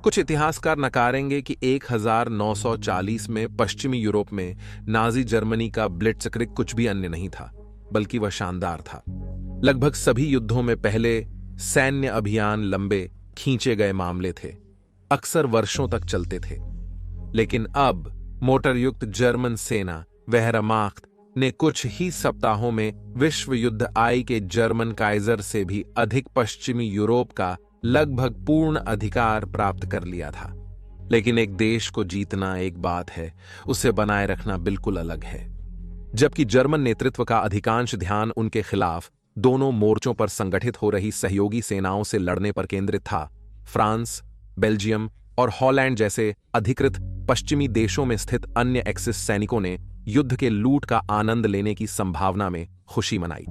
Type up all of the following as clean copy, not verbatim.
कुछ इतिहासकार नकारेंगे कि 1940 में पश्चिमी यूरोप में नाजी जर्मनी का ब्लिट्जक्रिग कुछ भी अन्य नहीं था, बल्कि वह शानदार था। लगभग सभी युद्धों में पहले सैन्य अभियान लंबे खींचे गए मामले थे, अक्सर वर्षों तक चलते थे। लेकिन अब मोटरयुक्त जर्मन सेना वेहरमाख्त ने कुछ ही सप्ताहों में विश्व युद्ध आई के जर्मन काइजर से भी अधिक पश्चिमी यूरोप का लगभग पूर्ण अधिकार प्राप्त कर लिया था। लेकिन एक देश को जीतना एक बात है, उसे बनाए रखना बिल्कुल अलग है। जबकि जर्मन नेतृत्व का अधिकांश ध्यान उनके खिलाफ दोनों मोर्चों पर संगठित हो रही सहयोगी सेनाओं से लड़ने पर केंद्रित था, फ्रांस, बेल्जियम और हॉलैंड जैसे अधिकृत पश्चिमी देशों में स्थित अन्य एक्सिस सैनिकों ने युद्ध के लूट का आनंद लेने की संभावना में खुशी मनाई।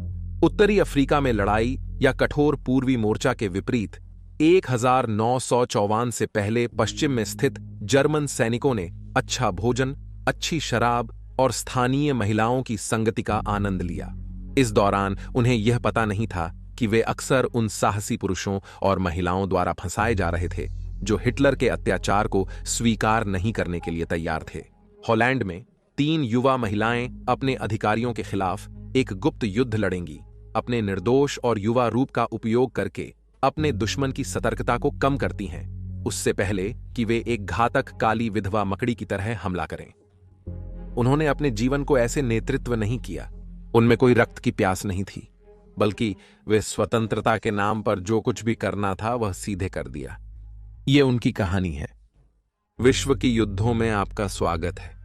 उत्तरी अफ्रीका में लड़ाई या कठोर पूर्वी मोर्चा के विपरीत 1954 से पहले पश्चिम में स्थित जर्मन सैनिकों ने अच्छा भोजन, अच्छी शराब और स्थानीय महिलाओं की संगति का आनंद लिया। इस दौरान उन्हें यह पता नहीं था कि वे अक्सर उन साहसी पुरुषों और महिलाओं द्वारा फंसाए जा रहे थे जो हिटलर के अत्याचार को स्वीकार नहीं करने के लिए तैयार थे। हॉलैंड में 3 युवा महिलाएं अपने अधिकारियों के खिलाफ एक गुप्त युद्ध लड़ेंगी, अपने निर्दोष और युवा रूप का उपयोग करके अपने दुश्मन की सतर्कता को कम करती हैं, उससे पहले कि वे एक घातक काली विधवा मकड़ी की तरह हमला करें। उन्होंने अपने जीवन को ऐसे नेतृत्व नहीं किया, उनमें कोई रक्त की प्यास नहीं थी, बल्कि वे स्वतंत्रता के नाम पर जो कुछ भी करना था वह सीधे कर दिया। ये उनकी कहानी है। विश्व की युद्धों में आपका स्वागत है।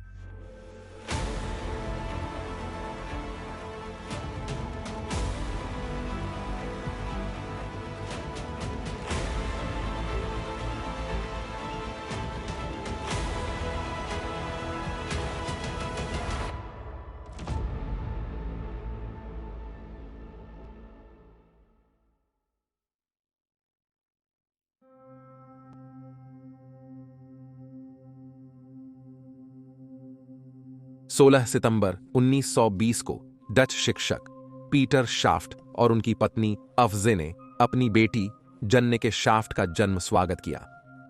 सोलह सितंबर 1920 को डच शिक्षक पीटर शाफ्ट और उनकी पत्नी अफजे ने अपनी बेटी जन्ने के शाफ्ट का जन्म स्वागत किया।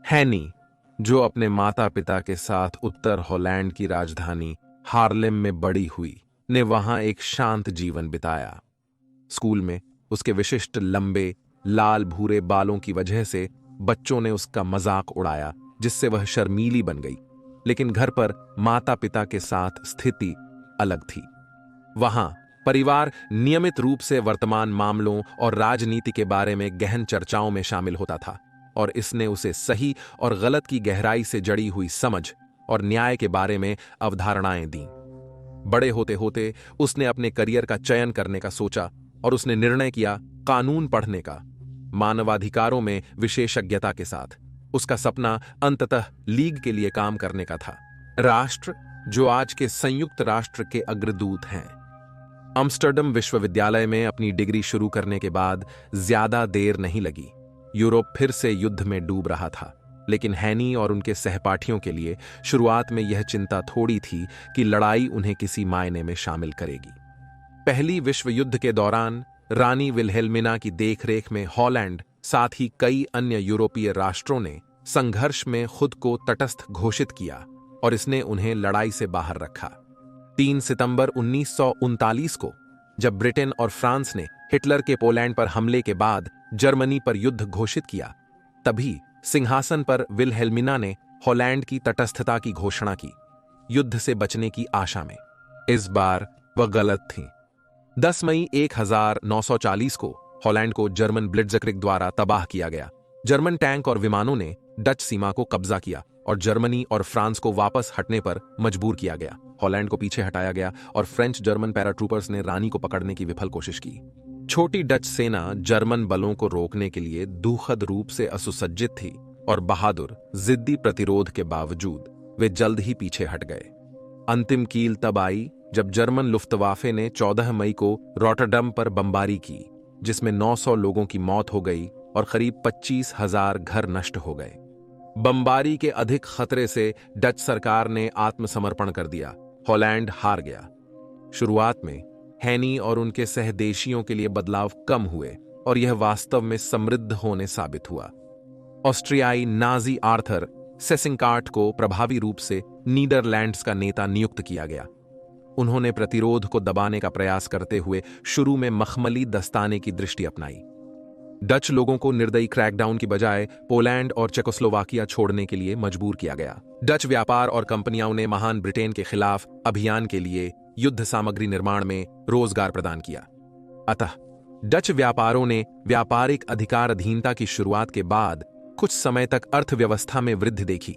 हैनी, जो अपने माता पिता के साथ उत्तर हॉलैंड की राजधानी हार्लेम में बड़ी हुई, ने वहां एक शांत जीवन बिताया। स्कूल में उसके विशिष्ट लंबे लाल भूरे बालों की वजह से बच्चों ने उसका मजाक उड़ाया, जिससे वह शर्मीली बन गई। लेकिन घर पर माता पिता के साथ स्थिति अलग थी। वहां परिवार नियमित रूप से वर्तमान मामलों और राजनीति के बारे में गहन चर्चाओं में शामिल होता था, और इसने उसे सही और गलत की गहराई से जड़ी हुई समझ और न्याय के बारे में अवधारणाएं दी। बड़े होते होते उसने अपने करियर का चयन करने का सोचा और उसने निर्णय किया कानून पढ़ने का, मानवाधिकारों में विशेषज्ञता के साथ। उसका सपना अंततः लीग के लिए काम करने का था, राष्ट्र जो आज के संयुक्त राष्ट्र के अग्रदूत हैं। आम्स्टर्डम विश्वविद्यालय में अपनी डिग्री शुरू करने के बाद ज्यादा देर नहीं लगी। यूरोप फिर से युद्ध में डूब रहा था, लेकिन हैनी और उनके सहपाठियों के लिए शुरुआत में यह चिंता थोड़ी थी कि लड़ाई उन्हें किसी मायने में शामिल करेगी। पहली विश्व युद्ध के दौरान रानी विल्हेल्मिना की देखरेख में हॉलैंड, साथ ही कई अन्य यूरोपीय राष्ट्रों ने संघर्ष में खुद को तटस्थ घोषित किया और इसने उन्हें लड़ाई से बाहर रखा। 3 सितंबर 1939 को जब ब्रिटेन और फ्रांस ने हिटलर के पोलैंड पर हमले के बाद जर्मनी पर युद्ध घोषित किया, तभी सिंहासन पर विल्हेल्मिना ने हॉलैंड की तटस्थता की घोषणा की, युद्ध से बचने की आशा में। इस बार वह गलत थी। 10 मई 1940 को हॉलैंड को जर्मन ब्लिट्जक्रिग द्वारा तबाह किया गया। जर्मन टैंक और विमानों ने डच सीमा को कब्जा किया और जर्मनी और फ्रांस को वापस हटने पर मजबूर किया गया। हॉलैंड को पीछे हटाया गया और फ्रेंच जर्मन पैराट्रूपर्स ने रानी को पकड़ने की विफल कोशिश की। छोटी डच सेना जर्मन बलों को रोकने के लिए दुखद रूप से असुसज्जित थी और बहादुर, जिद्दी प्रतिरोध के बावजूद वे जल्द ही पीछे हट गए। अंतिम कील तब आई जब जर्मन लुफ्तवाफे ने 14 मई को रॉटरडम पर बमबारी की, जिसमें 900 लोगों की मौत हो गई और करीब 25,000 घर नष्ट हो गए। बमबारी के अधिक खतरे से डच सरकार ने आत्मसमर्पण कर दिया। हॉलैंड हार गया। शुरुआत में हैनी और उनके सहदेशियों के लिए बदलाव कम हुए और यह वास्तव में समृद्ध होने साबित हुआ। ऑस्ट्रियाई नाजी आर्थर सेसिंकार्ट को प्रभावी रूप से नीदरलैंड्स का नेता नियुक्त किया गया। उन्होंने प्रतिरोध को दबाने का प्रयास करते हुए शुरू में मखमली दस्ताने की दृष्टि अपनाई। डच लोगों को निर्दयी क्रैकडाउन की बजाय पोलैंड और चेकोस्लोवाकिया छोड़ने के लिए मजबूर किया गया। डच व्यापार और कंपनियों ने महान ब्रिटेन के खिलाफ अभियान के लिए युद्ध सामग्री निर्माण में रोजगार प्रदान किया। अतः डच व्यापारों ने व्यापारिक अधिकार अधीनता की शुरुआत के बाद कुछ समय तक अर्थव्यवस्था में वृद्धि देखी,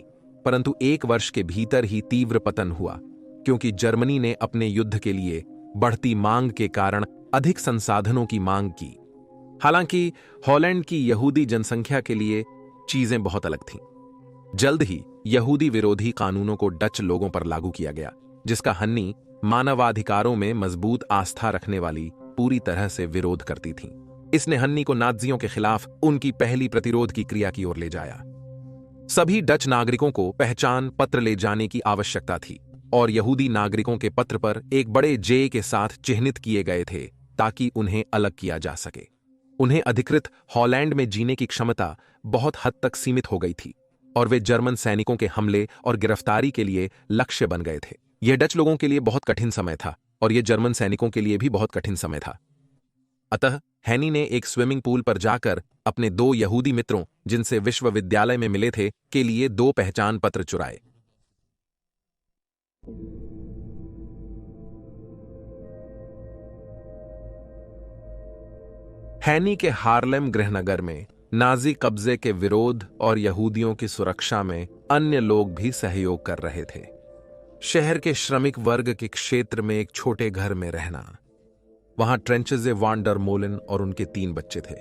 परंतु 1 वर्ष के भीतर ही तीव्र पतन हुआ, क्योंकि जर्मनी ने अपने युद्ध के लिए बढ़ती मांग के कारण अधिक संसाधनों की मांग की। हालांकि हॉलैंड की यहूदी जनसंख्या के लिए चीजें बहुत अलग थीं। जल्द ही यहूदी विरोधी कानूनों को डच लोगों पर लागू किया गया, जिसका हन्नी मानवाधिकारों में मजबूत आस्था रखने वाली पूरी तरह से विरोध करती थीं। इसने हन्नी को नाज़ियों के खिलाफ उनकी पहली प्रतिरोध की क्रिया की ओर ले जाया। सभी डच नागरिकों को पहचान पत्र ले जाने की आवश्यकता थी और यहूदी नागरिकों के पत्र पर एक बड़े जे के साथ चिह्नित किए गए थे ताकि उन्हें अलग किया जा सके। उन्हें अधिकृत हॉलैंड में जीने की क्षमता बहुत हद तक सीमित हो गई थी और वे जर्मन सैनिकों के हमले और गिरफ्तारी के लिए लक्ष्य बन गए थे। यह डच लोगों के लिए बहुत कठिन समय था और यह जर्मन सैनिकों के लिए भी बहुत कठिन समय था। अतः हैनी ने एक स्विमिंग पूल पर जाकर अपने 2 यहूदी मित्रों, जिनसे विश्वविद्यालय में मिले थे, के लिए 2 पहचान पत्र चुराए। हैनी के हार्लेम गृहनगर में नाजी कब्जे के विरोध और यहूदियों की सुरक्षा में अन्य लोग भी सहयोग कर रहे थे। शहर के श्रमिक वर्ग के क्षेत्र में एक छोटे घर में रहना। वहां ट्रेंचजे वान डर मोलन और उनके 3 बच्चे थे।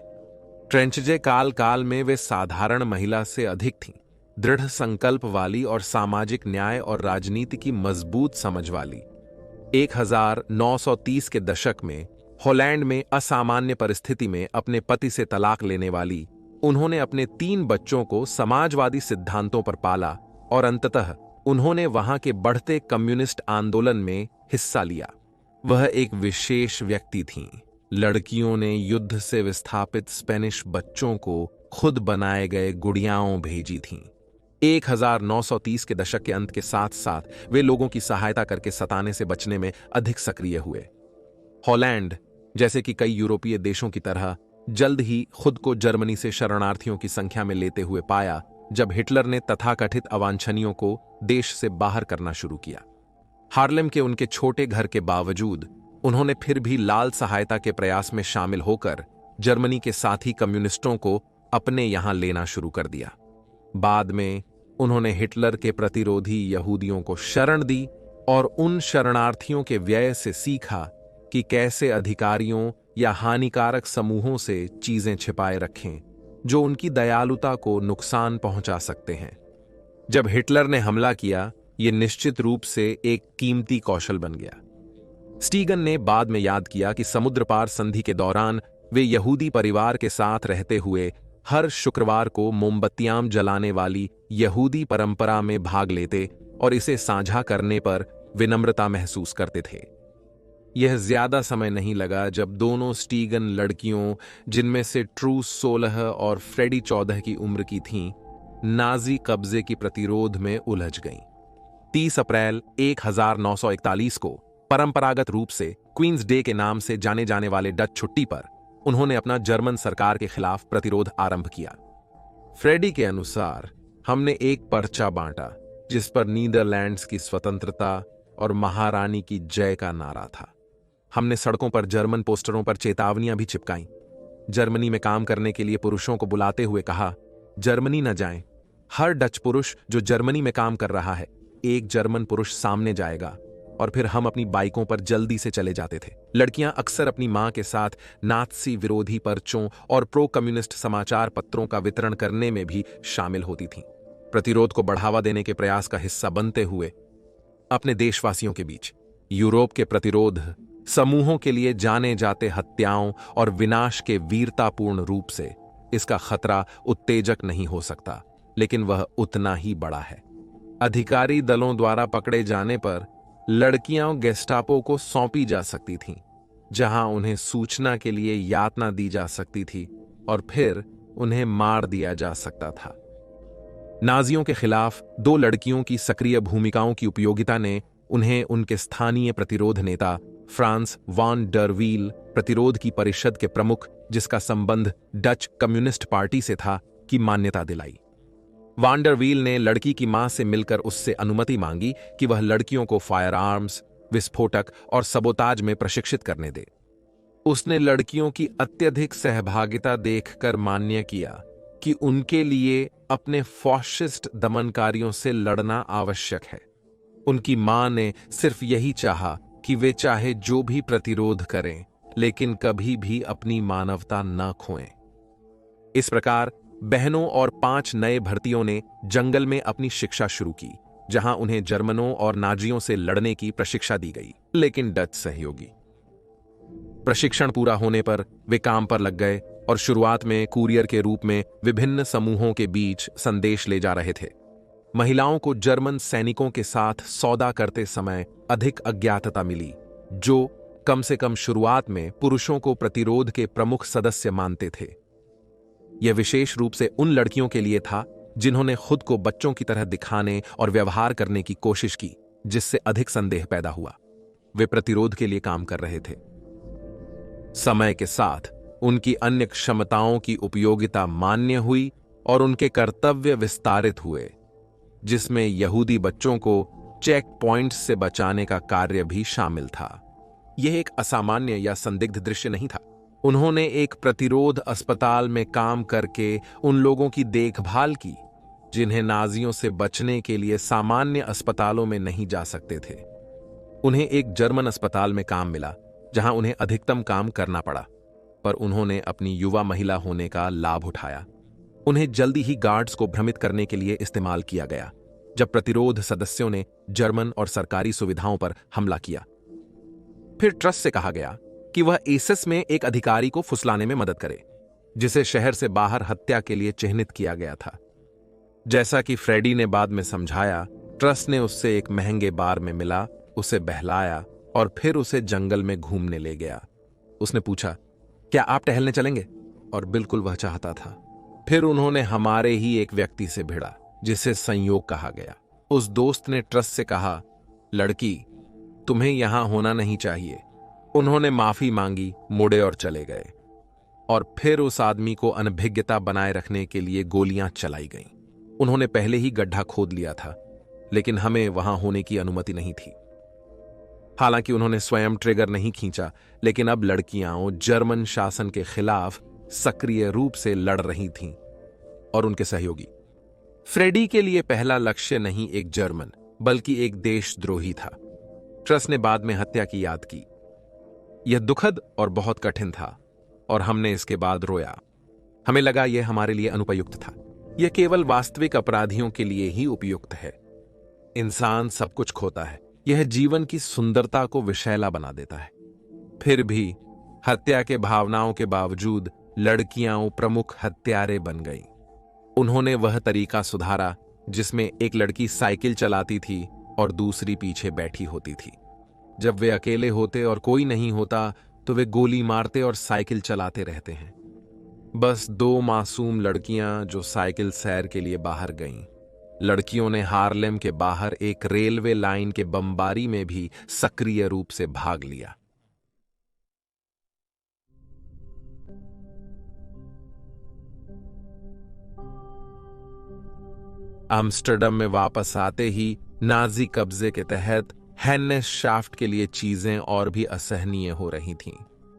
ट्रेंचजे काल काल में वे साधारण महिला से अधिक थीं, दृढ़ संकल्प वाली और सामाजिक न्याय और राजनीति की मजबूत समझ वाली। 1930 के दशक में हॉलैंड में असामान्य परिस्थिति में अपने पति से तलाक लेने वाली उन्होंने अपने 3 बच्चों को समाजवादी सिद्धांतों पर पाला और अंततः उन्होंने वहां के बढ़ते कम्युनिस्ट आंदोलन में हिस्सा लिया। वह एक विशेष व्यक्ति थीं। लड़कियों ने युद्ध से विस्थापित स्पेनिश बच्चों को खुद बनाए गए गुड़ियाओं भेजी थीं। 1930 के दशक के अंत के साथ साथ वे लोगों की सहायता करके सताने से बचने में अधिक सक्रिय हुए। हॉलैंड, जैसे कि कई यूरोपीय देशों की तरह, जल्द ही खुद को जर्मनी से शरणार्थियों की संख्या में लेते हुए पाया जब हिटलर ने तथाकथित अवांछनीयों को देश से बाहर करना शुरू किया। हार्लेम के उनके छोटे घर के बावजूद उन्होंने फिर भी लाल सहायता के प्रयास में शामिल होकर जर्मनी के साथी कम्युनिस्टों को अपने यहां लेना शुरू कर दिया। बाद में उन्होंने हिटलर के प्रतिरोधी यहूदियों को शरण दी और उन शरणार्थियों के व्यय से सीखा कि कैसे अधिकारियों या हानिकारक समूहों से चीजें छिपाए रखें जो उनकी दयालुता को नुकसान पहुंचा सकते हैं। जब हिटलर ने हमला किया, यह निश्चित रूप से एक कीमती कौशल बन गया। स्टीगन ने बाद में याद किया कि समुद्र पार संधि के दौरान वे यहूदी परिवार के साथ रहते हुए हर शुक्रवार को मोमबत्तियां जलाने वाली यहूदी परंपरा में भाग लेते और इसे साझा करने पर विनम्रता महसूस करते थे। यह ज्यादा समय नहीं लगा जब दोनों स्टीगन लड़कियों, जिनमें से ट्रूस 16 और फ्रेडी 14 की उम्र की थीं, नाजी कब्जे की प्रतिरोध में उलझ गईं। 30 अप्रैल 1941 को परंपरागत रूप से क्वींस डे के नाम से जाने जाने वाले डच छुट्टी पर उन्होंने अपना जर्मन सरकार के खिलाफ प्रतिरोध आरंभ किया। फ्रेडी के अनुसार, हमने एक पर्चा बांटा जिस पर नीदरलैंड्स की स्वतंत्रता और महारानी की जय का नारा था। हमने सड़कों पर जर्मन पोस्टरों पर चेतावनियां भी चिपकाईं। जर्मनी में काम करने के लिए पुरुषों को बुलाते हुए कहा, जर्मनी न जाएं। हर डच पुरुष जो जर्मनी में काम कर रहा है, एक जर्मन पुरुष सामने जाएगा और फिर हम अपनी बाइकों पर जल्दी से चले जाते थे। लड़कियां अक्सर अपनी मां के साथ नात्सी विरोधी पर्चों और प्रो कम्युनिस्ट समाचार पत्रों का वितरण करने में भी शामिल होती थीं। प्रतिरोध को बढ़ावा देने के प्रयास का हिस्सा बनते हुए अपने देशवासियों के बीच यूरोप के प्रतिरोध समूहों के लिए जाने जाते हत्याओं और विनाश के वीरतापूर्ण रूप से इसका खतरा उत्तेजक नहीं हो सकता, लेकिन वह उतना ही बड़ा है। अधिकारी दलों द्वारा पकड़े जाने पर लड़कियां गेस्टापो को सौंपी जा सकती थीं, जहां उन्हें सूचना के लिए यातना दी जा सकती थी और फिर उन्हें मार दिया जा सकता था। नाजियों के खिलाफ 2 लड़कियों की सक्रिय भूमिकाओं की उपयोगिता ने उन्हें उनके स्थानीय प्रतिरोध नेता फ्रांस वान डर वील, प्रतिरोध की परिषद के प्रमुख जिसका संबंध डच कम्युनिस्ट पार्टी से था, की मान्यता दिलाई। वान डर वील ने लड़की की मां से मिलकर उससे अनुमति मांगी कि वह लड़कियों को फायर आर्म्स, विस्फोटक और सबोताज में प्रशिक्षित करने दे। उसने लड़कियों की अत्यधिक सहभागिता देखकर मान्य किया कि उनके लिए अपने फॉशिस्ट दमनकारियों से लड़ना आवश्यक है। उनकी मां ने सिर्फ यही चाहा कि वे चाहे जो भी प्रतिरोध करें, लेकिन कभी भी अपनी मानवता न खोएं। इस प्रकार बहनों और 5 नए भर्तियों ने जंगल में अपनी शिक्षा शुरू की, जहां उन्हें जर्मनों और नाजियों से लड़ने की प्रशिक्षा दी गई, लेकिन डच सहयोगी। प्रशिक्षण पूरा होने पर वे काम पर लग गए और शुरुआत में कुरियर के रूप में विभिन्न समूहों के बीच संदेश ले जा रहे थे। महिलाओं को जर्मन सैनिकों के साथ सौदा करते समय अधिक अज्ञातता मिली, जो कम से कम शुरुआत में पुरुषों को प्रतिरोध के प्रमुख सदस्य मानते थे। यह विशेष रूप से उन लड़कियों के लिए था जिन्होंने खुद को बच्चों की तरह दिखाने और व्यवहार करने की कोशिश की, जिससे अधिक संदेह पैदा हुआ। वे प्रतिरोध के लिए काम कर रहे थे। समय के साथ उनकी अन्य क्षमताओं की उपयोगिता मान्य हुई और उनके कर्तव्य विस्तारित हुए, जिसमें यहूदी बच्चों को चेक पॉइंट्स से बचाने का कार्य भी शामिल था। यह एक असामान्य या संदिग्ध दृश्य नहीं था। उन्होंने एक प्रतिरोध अस्पताल में काम करके उन लोगों की देखभाल की जिन्हें नाजियों से बचने के लिए सामान्य अस्पतालों में नहीं जा सकते थे। उन्हें एक जर्मन अस्पताल में काम मिला जहां उन्हें अधिकतम काम करना पड़ा, पर उन्होंने अपनी युवा महिला होने का लाभ उठाया। उन्हें जल्दी ही गार्ड्स को भ्रमित करने के लिए इस्तेमाल किया गया जब प्रतिरोध सदस्यों ने जर्मन और सरकारी सुविधाओं पर हमला किया। फिर ट्रस्ट से कहा गया कि वह एसेस में एक अधिकारी को फुसलाने में मदद करे, जिसे शहर से बाहर हत्या के लिए चिह्नित किया गया था। जैसा कि फ्रेडी ने बाद में समझाया, ट्रस्ट ने उससे एक महंगे बार में मिला, उसे बहलाया और फिर उसे जंगल में घूमने ले गया। उसने पूछा, क्या आप टहलने चलेंगे? और बिल्कुल वह चाहता था। फिर उन्होंने हमारे ही एक व्यक्ति से भिड़ा जिसे संयोग कहा गया। उस दोस्त ने ट्रस्ट से कहा, लड़की, तुम्हें यहां होना नहीं चाहिए। उन्होंने माफी मांगी, मुड़े और चले गए। और फिर उस आदमी को अनभिज्ञता बनाए रखने के लिए गोलियां चलाई गईं। उन्होंने पहले ही गड्ढा खोद लिया था, लेकिन हमें वहां होने की अनुमति नहीं थी। हालांकि उन्होंने स्वयं ट्रिगर नहीं खींचा, लेकिन अब लड़कियां जर्मन शासन के खिलाफ सक्रिय रूप से लड़ रही थीं और उनके सहयोगी। फ्रेडी के लिए पहला लक्ष्य नहीं एक जर्मन, बल्कि एक देशद्रोही था। ट्रस्ट ने बाद में हत्या की याद की। यह दुखद और बहुत कठिन था और हमने इसके बाद रोया। हमें लगा यह हमारे लिए अनुपयुक्त था। यह केवल वास्तविक अपराधियों के लिए ही उपयुक्त है। इंसान सब कुछ खोता है। यह जीवन की सुंदरता को विषैला बना देता है। फिर भी हत्या के भावनाओं के बावजूद लड़कियां प्रमुख हत्यारे बन गईं। उन्होंने वह तरीका सुधारा जिसमें एक लड़की साइकिल चलाती थी और दूसरी पीछे बैठी होती थी। जब वे अकेले होते और कोई नहीं होता तो वे गोली मारते और साइकिल चलाते रहते हैं। बस 2 मासूम लड़कियां जो साइकिल सैर के लिए बाहर गईं। लड़कियों ने हार्लेम के बाहर एक रेलवे लाइन के बमबारी में भी सक्रिय रूप से भाग लिया। आम्स्टरडम में वापस आते ही नाजी कब्जे के तहत हेन्नेस शाफ्ट के लिए चीजें और भी असहनीय हो रही थीं।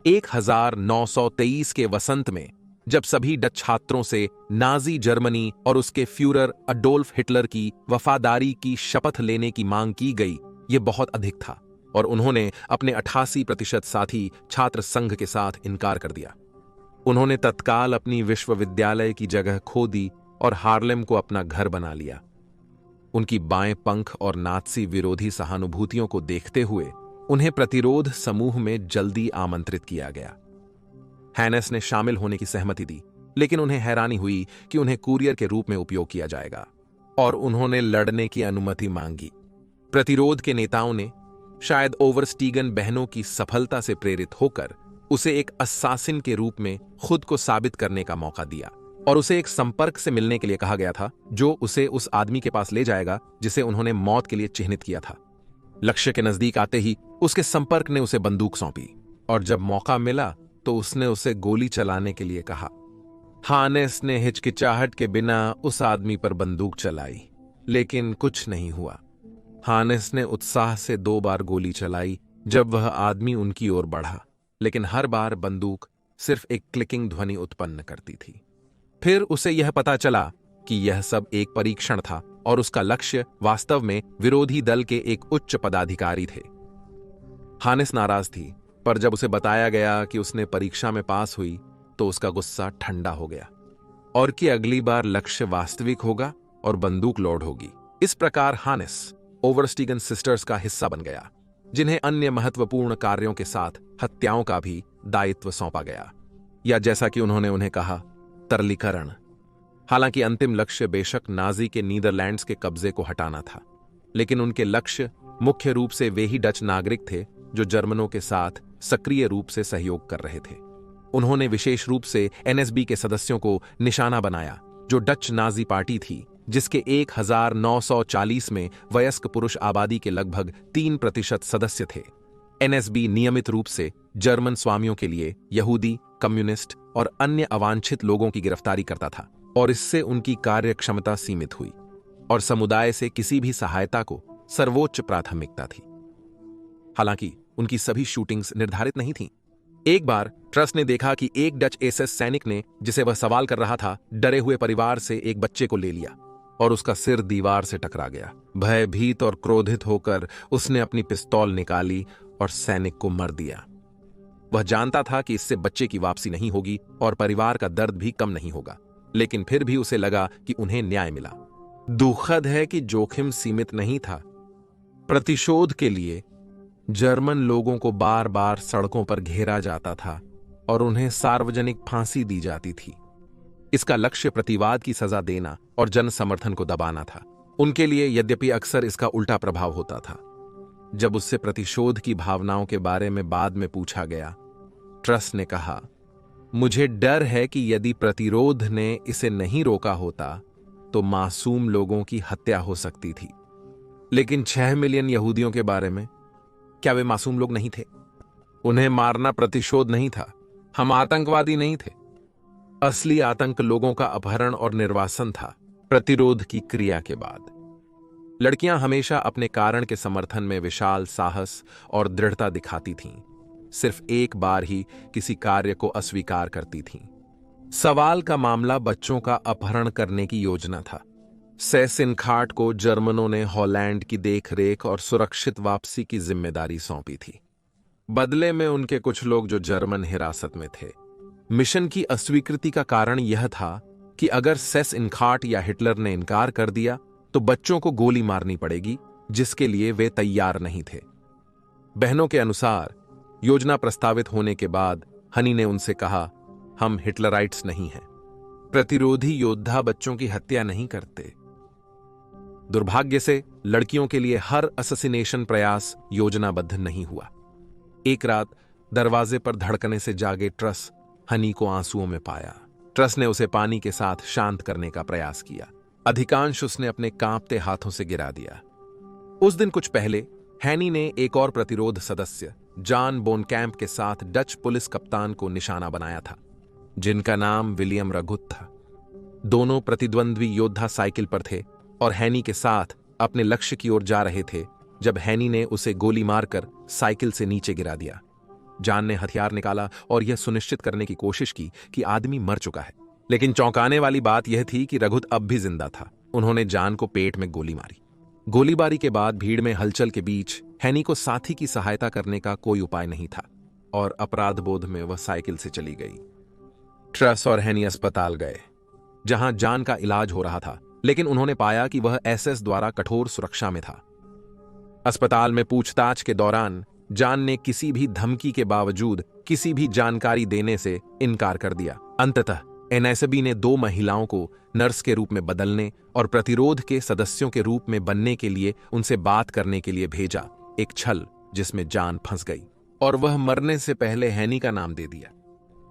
1923 के वसंत में जब सभी डच छात्रों से नाजी जर्मनी और उसके फ्यूरर अडोल्फ हिटलर की वफादारी की शपथ लेने की मांग की गई, यह बहुत अधिक था और उन्होंने अपने 88% साथी छात्र संघ के साथ इनकार कर दिया। उन्होंने तत्काल अपनी विश्वविद्यालय की जगह खो दी और हार्लेम को अपना घर बना लिया। उनकी बाएं पंख और नात्सी विरोधी सहानुभूतियों को देखते हुए उन्हें प्रतिरोध समूह में जल्दी आमंत्रित किया गया। हैनेस ने शामिल होने की सहमति दी, लेकिन उन्हें हैरानी हुई कि उन्हें कुरियर के रूप में उपयोग किया जाएगा और उन्होंने लड़ने की अनुमति मांगी। प्रतिरोध के नेताओं ने शायद ओवरस्टीगन बहनों की सफलता से प्रेरित होकर उसे एक अस्सासिन के रूप में खुद को साबित करने का मौका दिया। और उसे एक संपर्क से मिलने के लिए कहा गया था जो उसे उस आदमी के पास ले जाएगा जिसे उन्होंने मौत के लिए चिन्हित किया था। लक्ष्य के नजदीक आते ही उसके संपर्क ने उसे बंदूक सौंपी और जब मौका मिला तो उसने उसे गोली चलाने के लिए कहा। हानेस ने हिचकिचाहट के बिना उस आदमी पर बंदूक चलाई, लेकिन कुछ नहीं हुआ। हानेस ने उत्साह से 2 बार गोली चलाई जब वह आदमी उनकी ओर बढ़ा, लेकिन हर बार बंदूक सिर्फ एक क्लिकिंग ध्वनि उत्पन्न करती थी। फिर उसे यह पता चला कि यह सब एक परीक्षण था और उसका लक्ष्य वास्तव में विरोधी दल के एक उच्च पदाधिकारी थे। हानेस नाराज थी, पर जब उसे बताया गया कि उसने परीक्षा में पास हुई तो उसका गुस्सा ठंडा हो गया और कि अगली बार लक्ष्य वास्तविक होगा और बंदूक लोड होगी। इस प्रकार हानेस ओवरस्टीगन सिस्टर्स का हिस्सा बन गया, जिन्हें अन्य महत्वपूर्ण कार्यों के साथ हत्याओं का भी दायित्व सौंपा गया, या जैसा कि उन्होंने उन्हें कहा, तरलीकरण। हालांकि अंतिम लक्ष्य बेशक नाजी के नीदरलैंड्स के कब्जे को हटाना था, लेकिन उनके लक्ष्य मुख्य रूप से वे ही डच नागरिक थे जो जर्मनों के साथ सक्रिय रूप से सहयोग कर रहे थे। उन्होंने विशेष रूप से एनएसबी के सदस्यों को निशाना बनाया, जो डच नाजी पार्टी थी, जिसके 1940 में वयस्क पुरुष आबादी के लगभग 3% सदस्य थे। एनएसबी नियमित रूप से जर्मन स्वामियों के लिए यहूदी, कम्युनिस्ट और अन्य अवांछित लोगों की गिरफ्तारी करता था, और इससे उनकी कार्यक्षमता सीमित हुई और समुदाय से किसी भी सहायता को सर्वोच्च प्राथमिकता थी। हालांकि उनकी सभी शूटिंग्स निर्धारित नहीं थीं। एक बार ट्रस ने देखा कि एक डच एसएस सैनिक ने, जिसे वह सवाल कर रहा था, डरे हुए परिवार से एक बच्चे को ले लिया और उसका सिर दीवार से टकरा गया। भयभीत और क्रोधित होकर उसने अपनी पिस्तौल निकाली और सैनिक को मार दिया। वह जानता था कि इससे बच्चे की वापसी नहीं होगी और परिवार का दर्द भी कम नहीं होगा, लेकिन फिर भी उसे लगा कि उन्हें न्याय मिला। दुखद है कि जोखिम सीमित नहीं था। प्रतिशोध के लिए जर्मन लोगों को बार बार सड़कों पर घेरा जाता था और उन्हें सार्वजनिक फांसी दी जाती थी। इसका लक्ष्य प्रतिवाद की सजा देना और जन समर्थन को दबाना था। उनके लिए यद्यपि अक्सर इसका उल्टा प्रभाव होता था। जब उससे प्रतिशोध की भावनाओं के बारे में बाद में पूछा गया, ट्रस ने कहा, मुझे डर है कि यदि प्रतिरोध ने इसे नहीं रोका होता तो मासूम लोगों की हत्या हो सकती थी। लेकिन 6 मिलियन यहूदियों के बारे में, क्या वे मासूम लोग नहीं थे? उन्हें मारना प्रतिशोध नहीं था। हम आतंकवादी नहीं थे। असली आतंक लोगों का अपहरण और निर्वासन था। प्रतिरोध की क्रिया के बाद लड़कियां हमेशा अपने कारण के समर्थन में विशाल साहस और दृढ़ता दिखाती थीं। सिर्फ एक बार ही किसी कार्य को अस्वीकार करती थीं। सवाल का मामला बच्चों का अपहरण करने की योजना था। सेसिनखार्ट को जर्मनों ने हॉलैंड की देखरेख और सुरक्षित वापसी की जिम्मेदारी सौंपी थी। बदले में उनके कुछ लोग जो जर्मन हिरासत में थे। मिशन की अस्वीकृति का कारण यह था कि अगर सेसिनखार्ट या हिटलर ने इनकार कर दिया तो बच्चों को गोली मारनी पड़ेगी, जिसके लिए वे तैयार नहीं थे। बहनों के अनुसार योजना प्रस्तावित होने के बाद हनी ने उनसे कहा, हम हिटलराइट्स नहीं हैं। प्रतिरोधी योद्धा बच्चों की हत्या नहीं करते। दुर्भाग्य से लड़कियों के लिए हर असैसिनेशन प्रयास योजनाबद्ध नहीं हुआ। एक रात दरवाजे पर धड़कने से जागे ट्रस हनी को आंसुओं में पाया। ट्रस ने उसे पानी के साथ शांत करने का प्रयास किया। अधिकांश उसने अपने कांपते हाथों से गिरा दिया। उस दिन कुछ पहले हैनी ने एक और प्रतिरोध सदस्य जॉन बोनकैम्प के साथ डच पुलिस कप्तान को निशाना बनाया था, जिनका नाम विलियम रगुत था। दोनों प्रतिद्वंद्वी योद्धा साइकिल पर थे और हैनी के साथ अपने लक्ष्य की ओर जा रहे थे जब हैनी ने उसे गोली मारकर साइकिल से नीचे गिरा दिया। जॉन ने हथियार निकाला और यह सुनिश्चित करने की कोशिश की कि आदमी मर चुका है, लेकिन चौंकाने वाली बात यह थी कि रघुत अब भी जिंदा था। उन्होंने जॉन को पेट में गोली मारी। गोलीबारी के बाद भीड़ में हलचल के बीच हैनी को साथी की सहायता करने का कोई उपाय नहीं था और अपराध बोध में वह साइकिल से चली गई। ट्रस और हैनी अस्पताल गए, जहां जॉन का इलाज हो रहा था, लेकिन उन्होंने पाया कि वह एसएस द्वारा कठोर सुरक्षा में था। अस्पताल में पूछताछ के दौरान जॉन ने किसी भी धमकी के बावजूद किसी भी जानकारी देने से इनकार कर दिया। अंततः एनएसबी ने 2 महिलाओं को नर्स के रूप में बदलने और प्रतिरोध के सदस्यों के रूप में बनने के लिए उनसे बात करने के लिए भेजा। एक छल जिसमें जॉन फंस गई और वह मरने से पहले हैनी का नाम दे दिया।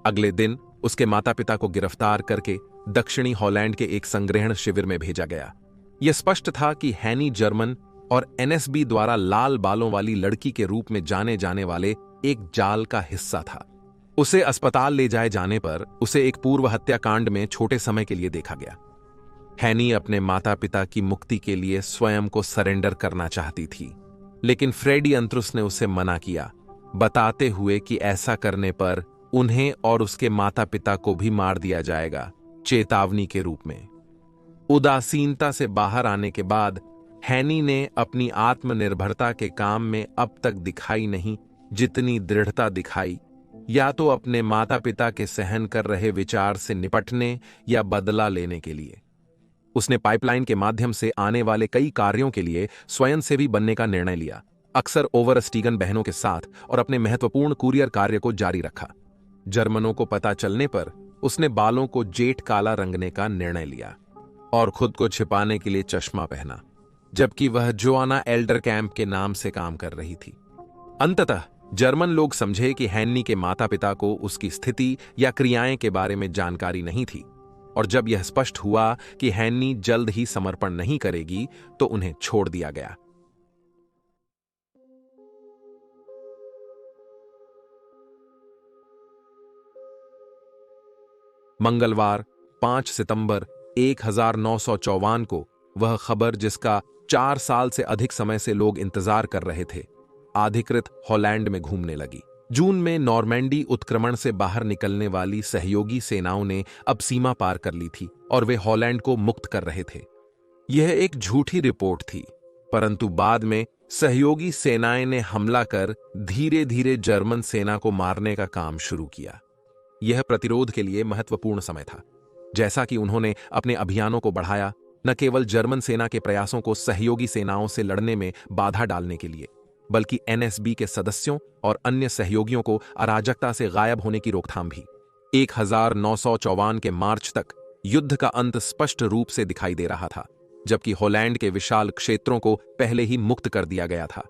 अगले दिन उसके माता पिता को गिरफ्तार करके दक्षिणी हॉलैंड के एक संग्रहण शिविर में भेजा गया। यह स्पष्ट था कि हैनी जर्मन और एनएसबी द्वारा लाल बालों वाली लड़की के रूप में जाने जाने वाले एक जाल का हिस्सा था। उसे अस्पताल ले जाए जाने पर उसे एक पूर्व हत्याकांड में छोटे समय के लिए देखा गया। हैनी अपने माता पिता की मुक्ति के लिए स्वयं को सरेंडर करना चाहती थी, लेकिन फ्रेडी अंत्रुस ने उसे मना किया, बताते हुए कि ऐसा करने पर उन्हें और उसके माता पिता को भी मार दिया जाएगा, चेतावनी के रूप में। उदासीनता से बाहर आने के बाद हैनी ने अपनी आत्मनिर्भरता के काम में अब तक दिखाई नहीं जितनी दृढ़ता दिखाई, या तो अपने माता पिता के सहन कर रहे विचार से निपटने या बदला लेने के लिए। उसने पाइपलाइन के माध्यम से आने वाले कई कार्यों के लिए स्वयंसेवी बनने का निर्णय लिया, अक्सर ओवरस्टीगन बहनों के साथ, और अपने महत्वपूर्ण कुरियर कार्य को जारी रखा। जर्मनों को पता चलने पर उसने बालों को जेट काला रंगने का निर्णय लिया और खुद को छिपाने के लिए चश्मा पहना, जबकि वह जोआना एल्डर कैंप के नाम से काम कर रही थी। अंततः जर्मन लोग समझे कि हैनी के माता पिता को उसकी स्थिति या क्रियाएं के बारे में जानकारी नहीं थी, और जब यह स्पष्ट हुआ कि हैनी जल्द ही समर्पण नहीं करेगी तो उन्हें छोड़ दिया गया। मंगलवार 5 सितंबर 1954 को वह खबर, जिसका 4 साल से अधिक समय से लोग इंतजार कर रहे थे, अधिकृत हॉलैंड में घूमने लगी। जून में नॉर्मैंडी उत्क्रमण से बाहर निकलने वाली सहयोगी सेनाओं ने अब सीमा पार कर ली थी और वे हॉलैंड को मुक्त कर रहे थे। यह एक झूठी रिपोर्ट थी, परंतु बाद में सहयोगी सेनाएं ने हमला कर धीरे धीरे जर्मन सेना को मारने का काम शुरू किया। यह प्रतिरोध के लिए महत्वपूर्ण समय था। जैसा कि उन्होंने अपने अभियानों को बढ़ाया, न केवल जर्मन सेना के प्रयासों को सहयोगी सेनाओं से लड़ने में बाधा डालने के लिए, बल्कि एनएसबी के सदस्यों और अन्य सहयोगियों को अराजकता से गायब होने की रोकथाम भी। 1954 के मार्च तक युद्ध का अंत स्पष्ट रूप से दिखाई दे रहा था, जबकि हॉलैंड के विशाल क्षेत्रों को पहले ही मुक्त कर दिया गया था।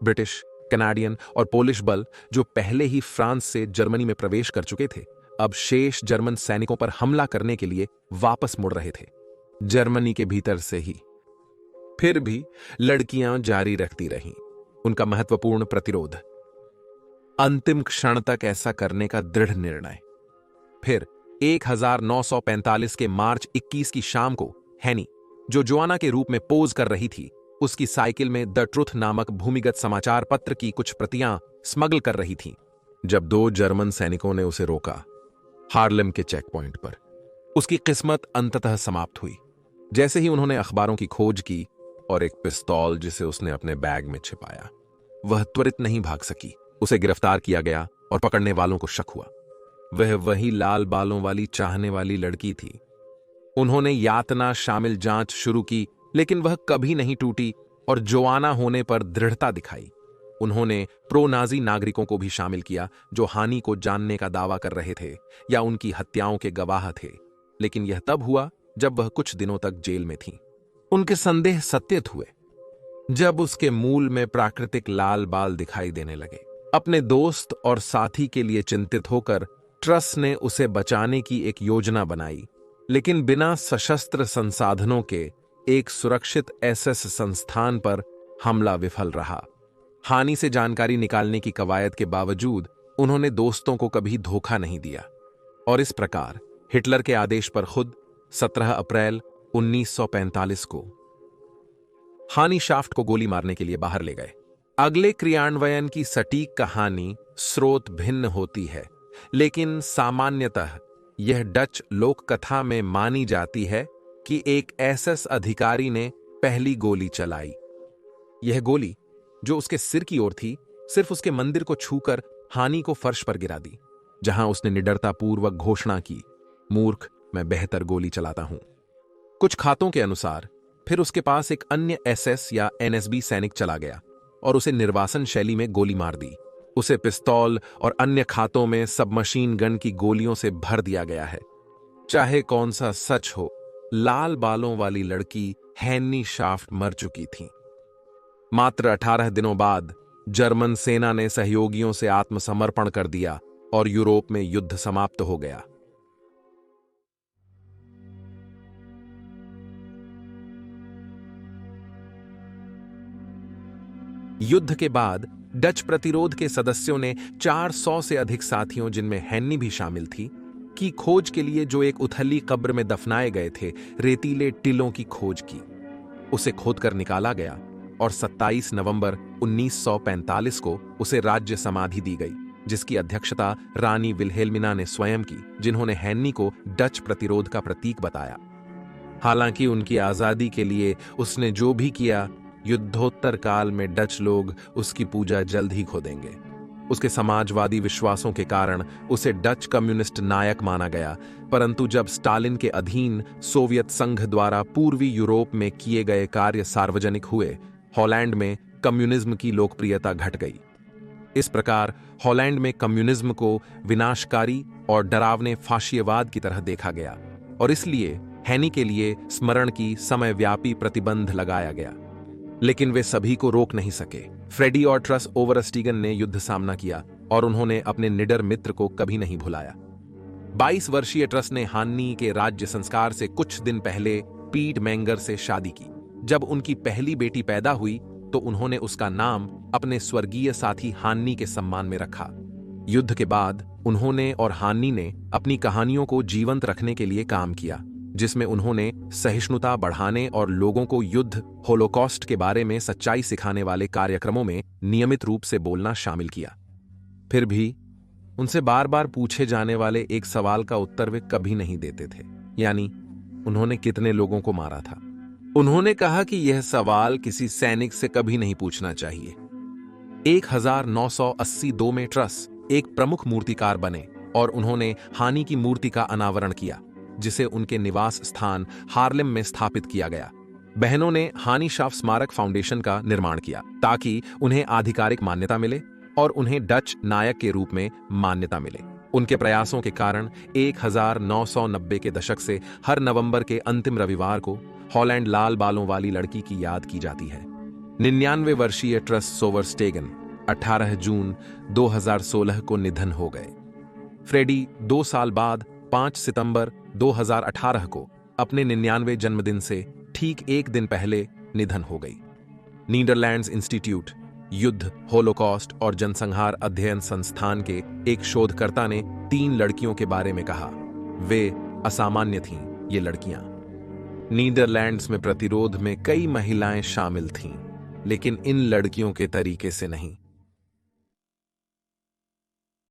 ब्रिटिश, कनाडियन और पोलिश बल, जो पहले ही फ्रांस से जर्मनी में प्रवेश कर चुके थे, अब शेष जर्मन सैनिकों पर हमला करने के लिए वापस मुड़ रहे थे, जर्मनी के भीतर से ही। फिर भी लड़कियां जारी रखती रहीं उनका महत्वपूर्ण प्रतिरोध, अंतिम क्षण तक ऐसा करने का दृढ़ निर्णय। फिर 1945 के मार्च 21 की शाम को हैनी, जो जोआना के रूप में पोज कर रही थी, उसकी साइकिल में द ट्रुथ नामक भूमिगत समाचार पत्र की कुछ प्रतियां स्मगल कर रही थी, जब 2 जर्मन सैनिकों ने उसे रोका हार्लेम के चेक पॉइंट पर। उसकी किस्मत अंततः समाप्त हुई। जैसे ही उन्होंने अखबारों की खोज की और एक पिस्तौल जिसे उसने अपने बैग में छिपाया, वह त्वरित नहीं भाग सकी। उसे गिरफ्तार किया गया और पकड़ने वालों को शक हुआ वह वही लाल बालों वाली चाहने वाली लड़की थी। उन्होंने यातना शामिल जांच शुरू की, लेकिन वह कभी नहीं टूटी और जोआना होने पर दृढ़ता दिखाई। उन्होंने प्रो नाजी नागरिकों को भी शामिल किया जो हानि को जानने का दावा कर रहे थे या उनकी हत्याओं के गवाह थे, लेकिन यह तब हुआ जब वह कुछ दिनों तक जेल में थी। उनके संदेह सत्यापित हुए जब उसके मूल में प्राकृतिक लाल बाल दिखाई देने लगे। अपने दोस्त और साथी के लिए चिंतित होकर ट्रस ने उसे बचाने की एक योजना बनाई, लेकिन बिना सशस्त्र संसाधनों के एक सुरक्षित एसएस संस्थान पर हमला विफल रहा। हानि से जानकारी निकालने की कवायद के बावजूद उन्होंने दोस्तों को कभी धोखा नहीं दिया, और इस प्रकार हिटलर के आदेश पर खुद 17 अप्रैल 1945 को हानि शाफ्ट को गोली मारने के लिए बाहर ले गए। अगले क्रियान्वयन की सटीक कहानी स्रोत भिन्न होती है, लेकिन सामान्यतः यह डच लोक कथा में मानी जाती है कि एक एसएस अधिकारी ने पहली गोली चलाई। यह गोली, जो उसके सिर की ओर थी, सिर्फ उसके मंदिर को छूकर हानि को फर्श पर गिरा दी, जहां उसने निडरतापूर्वक घोषणा की, मूर्ख, मैं बेहतर गोली चलाता हूं। कुछ खातों के अनुसार फिर उसके पास एक अन्य एसएस या एनएसबी सैनिक चला गया और उसे निर्वासन शैली में गोली मार दी। उसे पिस्तौल और अन्य खातों में सबमशीन गन की गोलियों से भर दिया गया है। चाहे कौन सा सच हो, लाल बालों वाली लड़की हैनी शाफ्ट मर चुकी थी। मात्र 18 दिनों बाद जर्मन सेना ने सहयोगियों से आत्मसमर्पण कर दिया और यूरोप में युद्ध समाप्त हो गया। युद्ध के बाद डच प्रतिरोध के सदस्यों ने 400 से अधिक साथियों, जिनमें हैनी भी शामिल थी, की खोज के लिए जो एक उथली कब्र में दफनाए गए थे रेतीले टिलों की खोज की। उसे खोदकर निकाला गया और 27 नवंबर 1945 को उसे राज्य समाधि दी गई, जिसकी अध्यक्षता रानी विल्हेल्मिना ने स्वयं की, जिन्होंने हैनी को डच प्रतिरोध का प्रतीक बताया। हालांकि उनकी आजादी के लिए उसने जो भी किया, युद्धोत्तर काल में डच लोग उसकी पूजा जल्द ही खो देंगे। उसके समाजवादी विश्वासों के कारण उसे डच कम्युनिस्ट नायक माना गया, परंतु जब स्टालिन के अधीन सोवियत संघ द्वारा पूर्वी यूरोप में किए गए कार्य सार्वजनिक हुए, हॉलैंड में कम्युनिज्म की लोकप्रियता घट गई। इस प्रकार हॉलैंड में कम्युनिज्म को विनाशकारी और डरावने फाशीवाद की तरह देखा गया और इसलिए हैनी के लिए स्मरण की समयव्यापी प्रतिबंध लगाया गया। लेकिन वे सभी को रोक नहीं सके। फ्रेडी और ट्रस ओवरस्टीगन ने युद्ध सामना किया और उन्होंने अपने निडर मित्र को कभी नहीं भुलाया। 22 वर्षीय ट्रस ने हान्नी के राज्य संस्कार से कुछ दिन पहले पीट मैंगर से शादी की। जब उनकी पहली बेटी पैदा हुई तो उन्होंने उसका नाम अपने स्वर्गीय साथी हान्नी के सम्मान में रखा। युद्ध के बाद उन्होंने और हान्नी ने अपनी कहानियों को जीवंत रखने के लिए काम किया, जिसमें उन्होंने सहिष्णुता बढ़ाने और लोगों को युद्ध होलोकॉस्ट के बारे में सच्चाई सिखाने वाले कार्यक्रमों में नियमित रूप से बोलना शामिल किया। फिर भी उनसे बार बार पूछे जाने वाले एक सवाल का उत्तर वे कभी नहीं देते थे, यानी उन्होंने कितने लोगों को मारा था। उन्होंने कहा कि यह सवाल किसी सैनिक से कभी नहीं पूछना चाहिए। 1982 में ट्रस एक प्रमुख मूर्तिकार बने और उन्होंने हानी की मूर्ति का अनावरण किया, जिसे उनके निवास स्थान हार्लेम में स्थापित किया गया। बहनों ने हानी शाफ स्मारक फाउंडेशन का निर्माण किया ताकि उन्हें आधिकारिक मान्यता मिले और उन्हें डच नायक के रूप में मान्यता मिले। उनके प्रयासों के कारण 1990 के दशक से हर नवंबर के अंतिम रविवार को हॉलैंड लाल बालों वाली लड़की की याद की जाती है। 99 वर्षीय ट्रस सोवरस्टेगन 18 जून 2016 को निधन हो गए। फ्रेडी 2 साल बाद 5 सितंबर 2018 को अपने 99वें जन्मदिन से ठीक एक दिन पहले निधन हो गई। नीदरलैंड्स इंस्टीट्यूट युद्ध, होलोकॉस्ट और जनसंहार अध्ययन संस्थान के एक शोधकर्ता ने 3 लड़कियों के बारे में कहा। वे असामान्य थीं, ये लड़कियां। नीदरलैंड्स में प्रतिरोध में कई महिलाएं शामिल थीं, लेकिन इन लड़कियों के तरीके से नहीं।